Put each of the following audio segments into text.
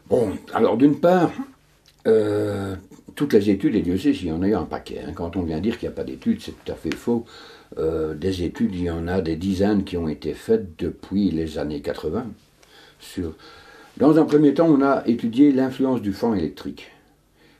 Bon, alors d'une part, toutes les études, et Dieu sait s'il y en a eu un paquet. Hein. Quand on vient dire qu'il n'y a pas d'études, c'est tout à fait faux. Des études, il y en a des dizaines qui ont été faites depuis les années 80. Dans un premier temps, on a étudié l'influence du champ électrique.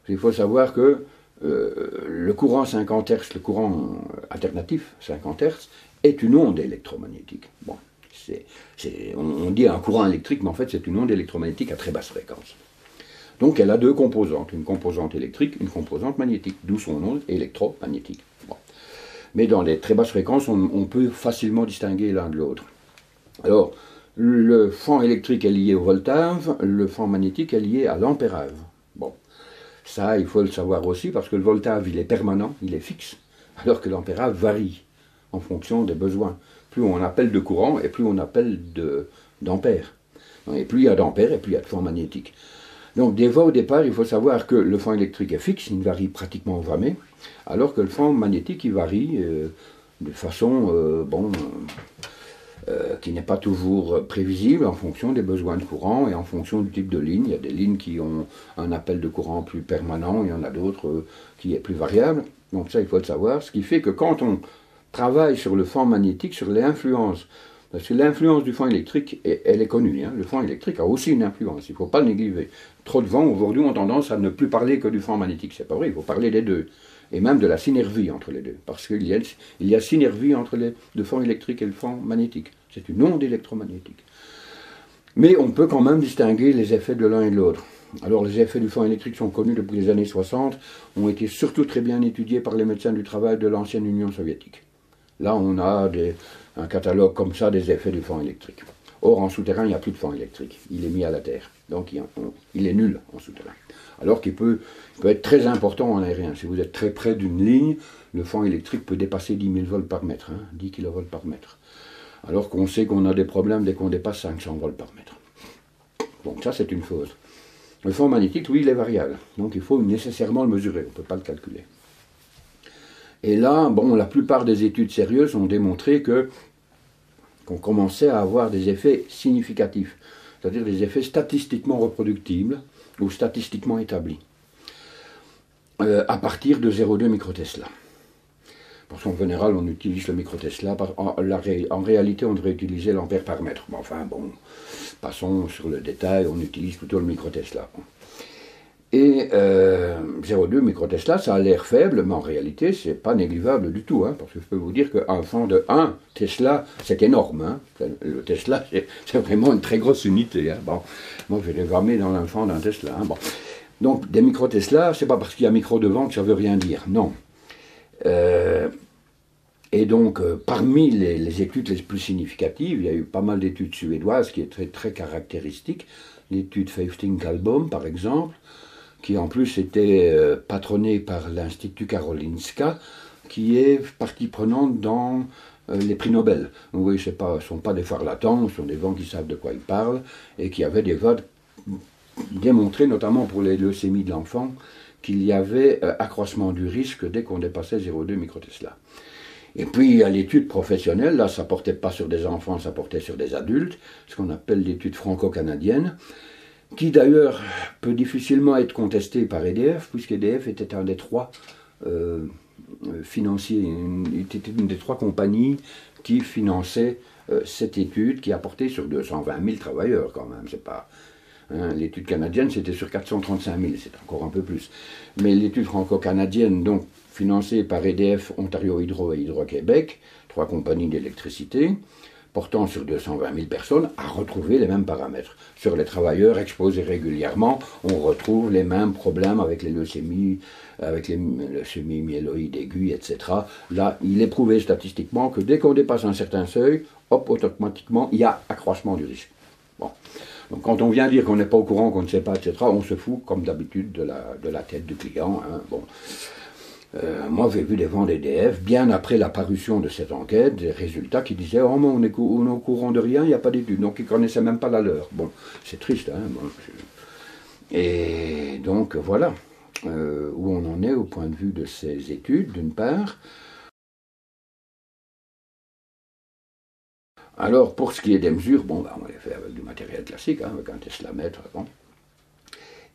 Il faut savoir que le courant 50 Hz, le courant alternatif 50 Hz, est une onde électromagnétique. Bon, on dit un courant électrique, mais en fait c'est une onde électromagnétique à très basse fréquence. Donc elle a deux composantes, une composante électrique, une composante magnétique, d'où son nom électromagnétique. Bon. Mais dans les très basses fréquences, on peut facilement distinguer l'un de l'autre. Alors, le champ électrique est lié au voltage, le champ magnétique est lié à l'ampérage. Bon, ça, il faut le savoir aussi, parce que le voltage, il est permanent, il est fixe, alors que l'ampérage varie en fonction des besoins. Plus on appelle de courant, et plus on appelle d'ampères. Et plus il y a d'ampères, et plus il y a de champ magnétique. Donc, des fois, au départ, il faut savoir que le champ électrique est fixe, il ne varie pratiquement jamais, alors que le champ magnétique, il varie de façon, qui n'est pas toujours prévisible en fonction des besoins de courant et en fonction du type de ligne. Il y a des lignes qui ont un appel de courant plus permanent, il y en a d'autres qui est plus variable. Donc ça, il faut le savoir. Ce qui fait que quand on travaille sur le champ magnétique, sur l'influence, parce que l'influence du champ électrique, elle est connue. Hein. Le champ électrique a aussi une influence, il ne faut pas le négliger. Trop de vents, aujourd'hui, ont tendance à ne plus parler que du champ magnétique. C'est pas vrai, il faut parler des deux. Et même de la synergie entre les deux. Parce qu'il y a synergie entre le champ électrique et le champ magnétique. C'est une onde électromagnétique. Mais on peut quand même distinguer les effets de l'un et de l'autre. Alors les effets du champ électrique sont connus depuis les années 60, ont été surtout très bien étudiés par les médecins du travail de l'ancienne Union soviétique. Là, on a un catalogue comme ça des effets du champ électrique. Or, en souterrain, il n'y a plus de champ électrique. Il est mis à la terre. Donc, il est nul en souterrain. Alors qu'il peut être très important en aérien. Si vous êtes très près d'une ligne, le champ électrique peut dépasser 10 000 volts par mètre, 10 kV par mètre. Alors qu'on sait qu'on a des problèmes dès qu'on dépasse 500 volts par mètre. Donc ça, c'est une chose. Le champ magnétique, lui, il est variable. Donc il faut nécessairement le mesurer. On ne peut pas le calculer. Et là, la plupart des études sérieuses ont démontré qu'on commençait à avoir des effets significatifs, c'est-à-dire des effets statistiquement reproductibles ou statistiquement établis, à partir de 0,2 microtesla. Parce qu'en général, on utilise le microtesla, en réalité, on devrait utiliser l'ampère par mètre. Mais enfin, passons sur le détail, on utilise plutôt le microtesla. Et 0,2 microtesla, ça a l'air faible, mais en réalité, c'est pas négligeable du tout, parce que je peux vous dire qu'un champ de 1 Tesla, c'est énorme. Le Tesla, c'est vraiment une très grosse unité. Moi, je l'ai jamais dans un champ d'un Tesla. Donc, des microtesla, c'est pas parce qu'il y a micro devant que ça veut rien dire, non. Et donc, parmi les études les plus significatives, il y a eu pas mal d'études suédoises qui est très, très caractéristique. L'étude Feifting-Kalbom, par exemple, qui en plus était patronnée par l'Institut Karolinska, qui est partie prenante dans les prix Nobel. Donc, oui, ce ne sont pas des charlatans, ce sont des gens qui savent de quoi ils parlent, et qui avaient démontré, notamment pour les leucémies de l'enfant, qu'il y avait accroissement du risque dès qu'on dépassait 0,2 microtesla. Et puis, à l'étude professionnelle, là, ça ne portait pas sur des enfants, ça portait sur des adultes, ce qu'on appelle l'étude franco-canadienne, qui d'ailleurs peut difficilement être contestée par EDF, puisqu'EDF était un des trois financiers, était une des trois compagnies qui finançait cette étude, qui a porté sur 220 000 travailleurs quand même, c'est pas... l'étude canadienne, c'était sur 435 000, c'est encore un peu plus. Mais l'étude franco-canadienne, donc financée par EDF, Ontario Hydro et Hydro-Québec, trois compagnies d'électricité, portant sur 220 000 personnes, a retrouvé les mêmes paramètres. Sur les travailleurs exposés régulièrement, on retrouve les mêmes problèmes avec les leucémies myéloïdes aiguës, etc. Là, il est prouvé statistiquement que dès qu'on dépasse un certain seuil, automatiquement, il y a accroissement du risque. Bon. Donc quand on vient dire qu'on n'est pas au courant, qu'on ne sait pas, etc., on se fout, comme d'habitude, de la tête du client. Moi, j'ai vu des vents d'EDF, bien après la parution de cette enquête, des résultats qui disaient « Oh, mais on est au courant de rien, il n'y a pas d'études. » Donc, ils ne connaissaient même pas la leur. Bon, c'est triste, Et donc, voilà où on en est au point de vue de ces études, d'une part. Alors, pour ce qui est des mesures, on les fait avec du matériel classique, avec un teslamètre,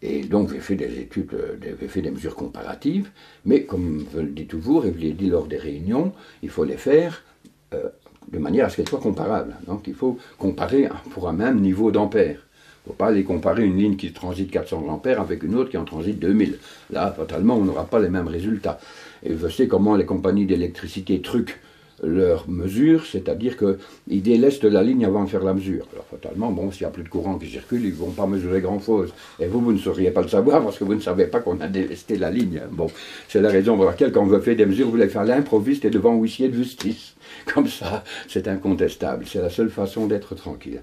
Et donc j'ai fait des études, j'ai fait des mesures comparatives, mais comme je le dis toujours, et je l'ai dit lors des réunions, il faut les faire de manière à ce qu'elles soient comparables. Donc il faut comparer pour un même niveau d'ampère. Il ne faut pas aller comparer une ligne qui transite 400 ampères avec une autre qui en transite 2000. Là, totalement, on n'aura pas les mêmes résultats. Et je sais comment les compagnies d'électricité truquent leurs mesures, c'est-à-dire qu'ils délestent la ligne avant de faire la mesure. Alors fatalement, bon, s'il n'y a plus de courant qui circule, ils ne vont pas mesurer grand-chose. Et vous ne sauriez pas le savoir parce que vous ne savez pas qu'on a délesté la ligne. Bon, c'est la raison pour laquelle quand on veut faire des mesures, vous les faites à l'improviste et devant huissier de justice. Comme ça, c'est incontestable. C'est la seule façon d'être tranquille.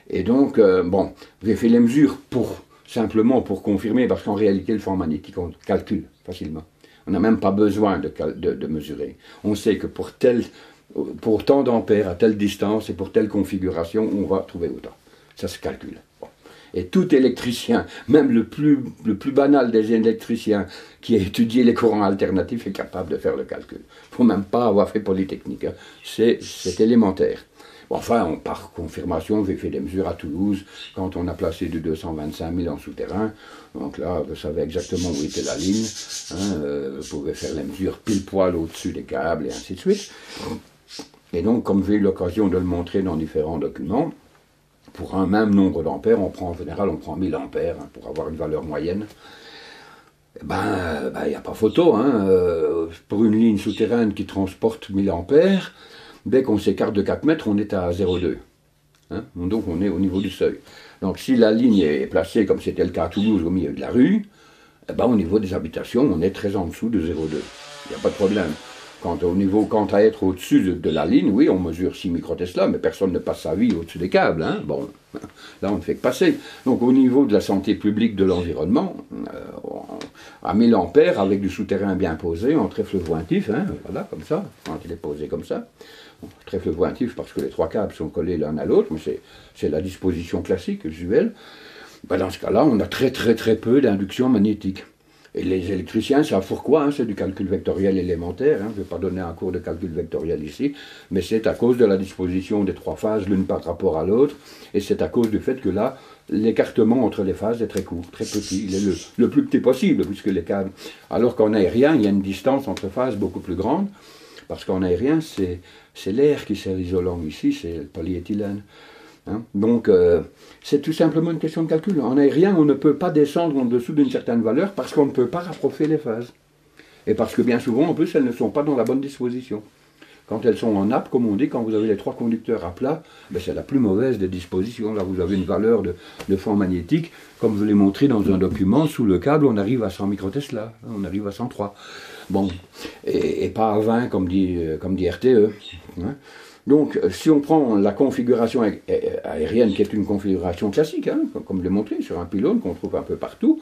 Et donc, bon, j'ai fait les mesures simplement pour confirmer, parce qu'en réalité, le champ magnétique, on calcule facilement. On n'a même pas besoin de mesurer. On sait que pour tant d'ampères, à telle distance et pour telle configuration, on va trouver autant. Ça se calcule. Bon. Et tout électricien, même le plus banal des électriciens qui a étudié les courants alternatifs, est capable de faire le calcul. Il ne faut même pas avoir fait Polytechnique. Hein. C'est élémentaire. Bon, enfin, par confirmation, j'ai fait des mesures à Toulouse quand on a placé du 225 000 en souterrain. Donc là, je savais exactement où était la ligne. Hein, je pouvais faire les mesures pile poil au-dessus des câbles et ainsi de suite. Et donc, comme j'ai eu l'occasion de le montrer dans différents documents, pour un même nombre d'ampères, en général, on prend 1000 ampères hein, pour avoir une valeur moyenne. Il n'y a pas photo. Hein, pour une ligne souterraine qui transporte 1000 ampères, dès qu'on s'écarte de 4 mètres, on est à 0,2. Hein, donc on est au niveau du seuil. Donc si la ligne est placée, comme c'était le cas à Toulouse, au milieu de la rue, au niveau des habitations, on est très en dessous de 0,2. Il n'y a pas de problème. Quant à être au-dessus de la ligne, oui, on mesure 6 microtesla, mais personne ne passe sa vie au-dessus des câbles. Hein. Bon, là, on ne fait que passer. Donc, au niveau de la santé publique de l'environnement, à 1000 ampères, avec du souterrain bien posé, en trèfle vointif, hein, voilà, comme ça, quand il est posé comme ça. Trèfle vointif parce que les 3 câbles sont collés l'un à l'autre, mais c'est la disposition classique, usuelle. Dans ce cas-là, on a très peu d'induction magnétique. Et les électriciens savent pourquoi, hein, c'est du calcul vectoriel élémentaire, hein, je ne vais pas donner un cours de calcul vectoriel ici, mais c'est à cause de la disposition des 3 phases l'une par rapport à l'autre, et c'est à cause du fait que là, l'écartement entre les phases est très court, très petit, il est le plus petit possible, puisque les câbles, alors qu'en aérien, il y a une distance entre phases beaucoup plus grande, parce qu'en aérien, c'est l'air qui sert isolant, ici c'est le polyéthylène. Hein. Donc, c'est tout simplement une question de calcul. En aérien, on ne peut pas descendre en dessous d'une certaine valeur parce qu'on ne peut pas rapprocher les phases. Et parce que bien souvent, en plus, elles ne sont pas dans la bonne disposition. Quand elles sont en nappe, comme on dit, quand vous avez les 3 conducteurs à plat, c'est la plus mauvaise des dispositions. Là, vous avez une valeur de champ magnétique, comme je l'ai montré dans un document, sous le câble, on arrive à 100 microtesla, on arrive à 103. Bon, et pas à 20, comme dit RTE. Hein. Donc, si on prend la configuration aérienne, qui est une configuration classique, hein, comme je l'ai montré, sur un pylône qu'on trouve un peu partout,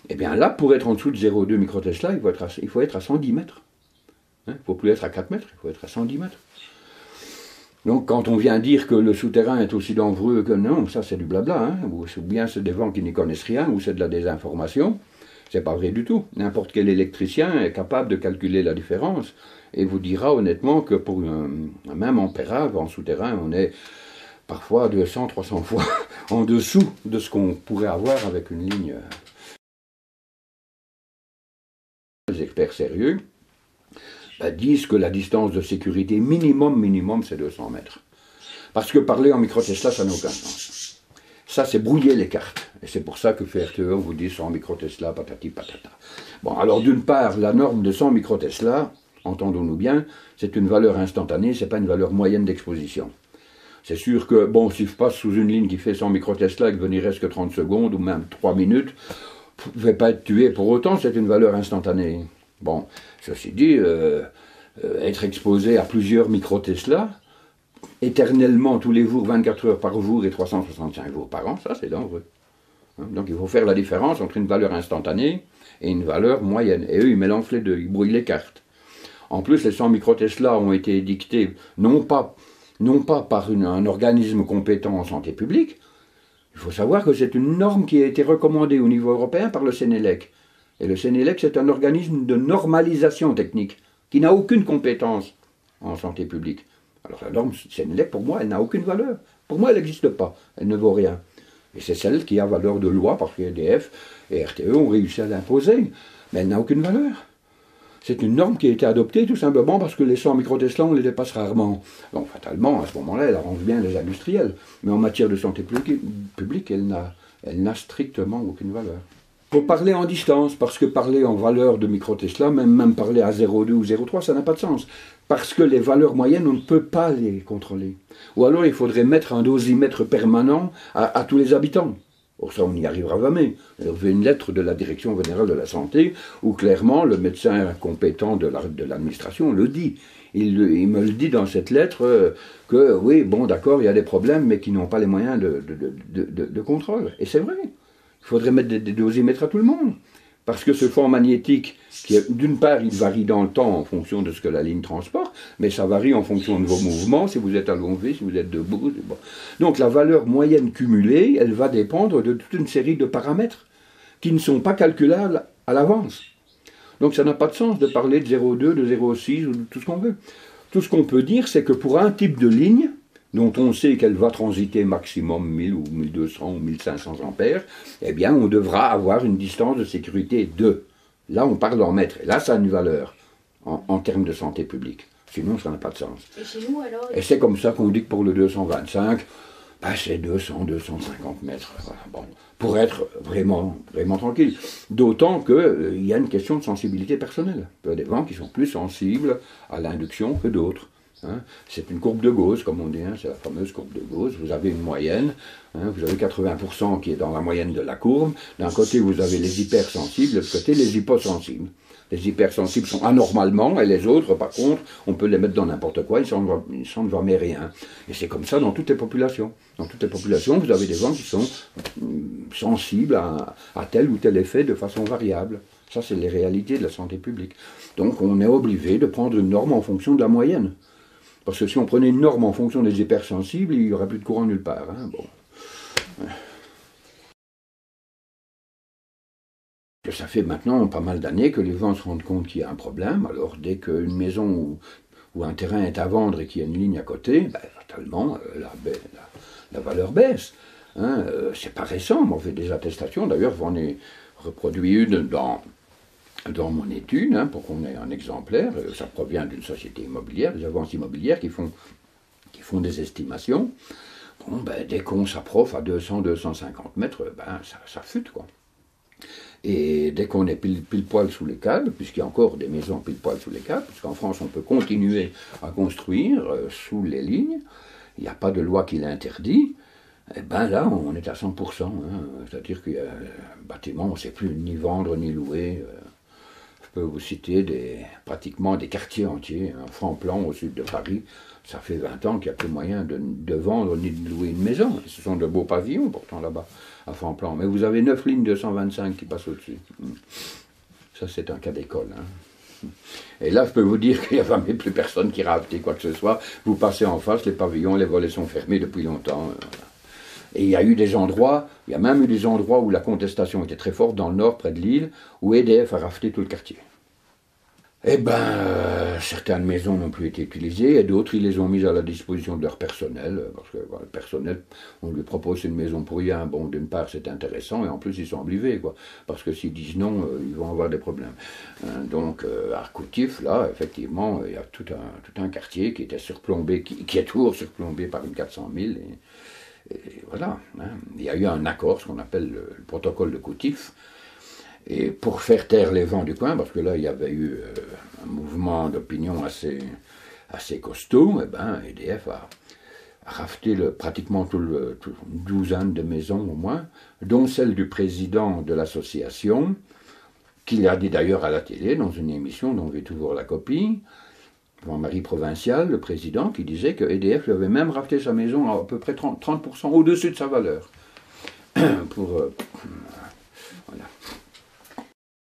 eh bien là, pour être en dessous de 0,2 microtesla, il faut être à 110 mètres. Il ne faut plus être à 4 mètres, il faut être à 110 mètres. Donc, quand on vient dire que le souterrain est aussi dangereux que non, ça c'est du blabla, hein, ou bien c'est des gens qui n'y connaissent rien, ou c'est de la désinformation. C'est pas vrai du tout. N'importe quel électricien est capable de calculer la différence et vous dira honnêtement que pour un même ampérage en souterrain, on est parfois 200, 300 fois en dessous de ce qu'on pourrait avoir avec une ligne. Les experts sérieux disent que la distance de sécurité minimum, c'est 200 mètres. Parce que parler en microtesla, ça n'a aucun sens. Ça, c'est brouiller les cartes. Et c'est pour ça que RTE vous dit 100 microtesla, patati patata. Bon, alors d'une part, la norme de 100 microtesla, entendons-nous bien, c'est une valeur instantanée, c'est pas une valeur moyenne d'exposition. C'est sûr que, bon, si je passe sous une ligne qui fait 100 microtesla et que n'y reste que 30 secondes ou même 3 minutes, je ne vais pas être tué pour autant, c'est une valeur instantanée. Bon, ceci dit, être exposé à plusieurs microtesla, éternellement, tous les jours, 24 heures par jour et 365 jours par an, ça c'est dangereux. Donc il faut faire la différence entre une valeur instantanée et une valeur moyenne. Et eux, ils mélangent les deux, ils brouillent les cartes. En plus, les 100 microtesla ont été édictés non pas par un organisme compétent en santé publique. Il faut savoir que c'est une norme qui a été recommandée au niveau européen par le Sénélec. Et le Sénélec, c'est un organisme de normalisation technique qui n'a aucune compétence en santé publique. Alors la norme Sénélec, pour moi, elle n'a aucune valeur. Pour moi, elle n'existe pas. Elle ne vaut rien. Et c'est celle qui a valeur de loi, parce que EDF et RTE ont réussi à l'imposer. Mais elle n'a aucune valeur. C'est une norme qui a été adoptée tout simplement parce que les 100 microtesla, on les dépasse rarement. Donc fatalement, à ce moment-là, elle arrange bien les industriels. Mais en matière de santé publique, elle n'a strictement aucune valeur. Il faut parler en distance, parce que parler en valeur de microtesla, même parler à 0,2 ou 0,3, ça n'a pas de sens. Parce que les valeurs moyennes, on ne peut pas les contrôler. Ou alors il faudrait mettre un dosimètre permanent à tous les habitants. Or ça, on n'y arrivera jamais. J'ai vu une lettre de la Direction générale de la santé où clairement le médecin compétent de l'administration le dit. Il me le dit dans cette lettre que oui, bon d'accord, il y a des problèmes, mais qui n'ont pas les moyens de contrôle. Et c'est vrai. Il faudrait mettre des dosimètres à tout le monde. Parce que ce champ magnétique, d'une part, il varie dans le temps en fonction de ce que la ligne transporte, mais ça varie en fonction de vos mouvements, si vous êtes allongé, si vous êtes debout. Bon. Donc la valeur moyenne cumulée, elle va dépendre de toute une série de paramètres qui ne sont pas calculables à l'avance. Donc ça n'a pas de sens de parler de 0,2, de 0,6 ou de tout ce qu'on veut. Tout ce qu'on peut dire, c'est que pour un type de ligne, dont on sait qu'elle va transiter maximum 1000 ou 1200 ou 1500 ampères, eh bien on devra avoir une distance de sécurité de. Là on parle en mètres, et là ça a une valeur en termes de santé publique. Sinon ça n'a pas de sens. Et chez nous alors? Et c'est comme ça qu'on dit que pour le 225, ben, c'est 200, 250 mètres. Voilà, bon, pour être vraiment, vraiment tranquille. D'autant qu'il y a une question de sensibilité personnelle. Il y a des gens qui sont plus sensibles à l'induction que d'autres. Hein. C'est une courbe de Gauss, comme on dit, hein, c'est la fameuse courbe de Gauss. Vous avez une moyenne, hein, vous avez 80% qui est dans la moyenne de la courbe. D'un côté, vous avez les hypersensibles, de l'autre côté, les hyposensibles. Les hypersensibles sont anormalement, et les autres, par contre, on peut les mettre dans n'importe quoi, ils ne sentent jamais rien. Et c'est comme ça dans toutes les populations. Dans toutes les populations, vous avez des gens qui sont sensibles à tel ou tel effet de façon variable. Ça, c'est les réalités de la santé publique. Donc, on est obligé de prendre une norme en fonction de la moyenne. Parce que si on prenait une norme en fonction des hypersensibles, il n'y aurait plus de courant nulle part. Hein. Bon. Ça fait maintenant pas mal d'années que les gens se rendent compte qu'il y a un problème. Alors dès qu'une maison ou un terrain est à vendre et qu'il y a une ligne à côté, ben, fatalement, la valeur baisse. Hein. C'est pas récent, mais on fait des attestations. D'ailleurs, j'en ai reproduit une dans mon étude, hein, pour qu'on ait un exemplaire. Ça provient d'une société immobilière, des agences immobilières qui font des estimations. Bon, ben, dès qu'on s'approche à 200, 250 mètres, ben, ça fute, quoi. Et dès qu'on est pile poil sous les câbles, puisqu'il y a encore des maisons pile poil sous les câbles, puisqu'en France on peut continuer à construire sous les lignes, il n'y a pas de loi qui l'interdit, et ben là on est à 100%. Hein. C'est-à-dire qu'il y a un bâtiment, on ne sait plus ni vendre ni louer. Je peux vous citer pratiquement des quartiers entiers, un Franc-Plan au sud de Paris, ça fait 20 ans qu'il n'y a plus moyen de vendre ni de louer une maison. Ce sont de beaux pavillons pourtant là-bas, à Franc-Plan. Mais vous avez 9 lignes de 125 qui passent au-dessus. Ça c'est un cas d'école. Hein. Et là je peux vous dire qu'il n'y a jamais plus personne qui rafte quoi que ce soit. Vous passez en face, les pavillons, les volets sont fermés depuis longtemps. Voilà. Et il y a même eu des endroits où la contestation était très forte, dans le nord, près de Lille, où EDF a raflé tout le quartier. Eh bien, certaines maisons n'ont plus été utilisées, et d'autres, ils les ont mises à la disposition de leur personnel, parce que le personnel, on lui propose une maison pour rien. Bon, d'une part, c'est intéressant, et en plus, ils sont obligés, quoi, parce que s'ils disent non, ils vont avoir des problèmes. Donc, à Coutif, là, effectivement, il y a tout un quartier qui était surplombé, qui est toujours surplombé par une 400 000, et voilà, hein. Il y a eu un accord, ce qu'on appelle le protocole de Coutif, et pour faire taire les vents du coin, parce que là il y avait eu un mouvement d'opinion assez costaud, et ben EDF a rafté pratiquement une douzaine de maisons au moins, dont celle du président de l'association, qui l'a dit d'ailleurs à la télé dans une émission dont j'ai toujours la copie, Jean-Marie Provincial, le président, qui disait que EDF lui avait même racheté sa maison à peu près 30% au-dessus de sa valeur, pour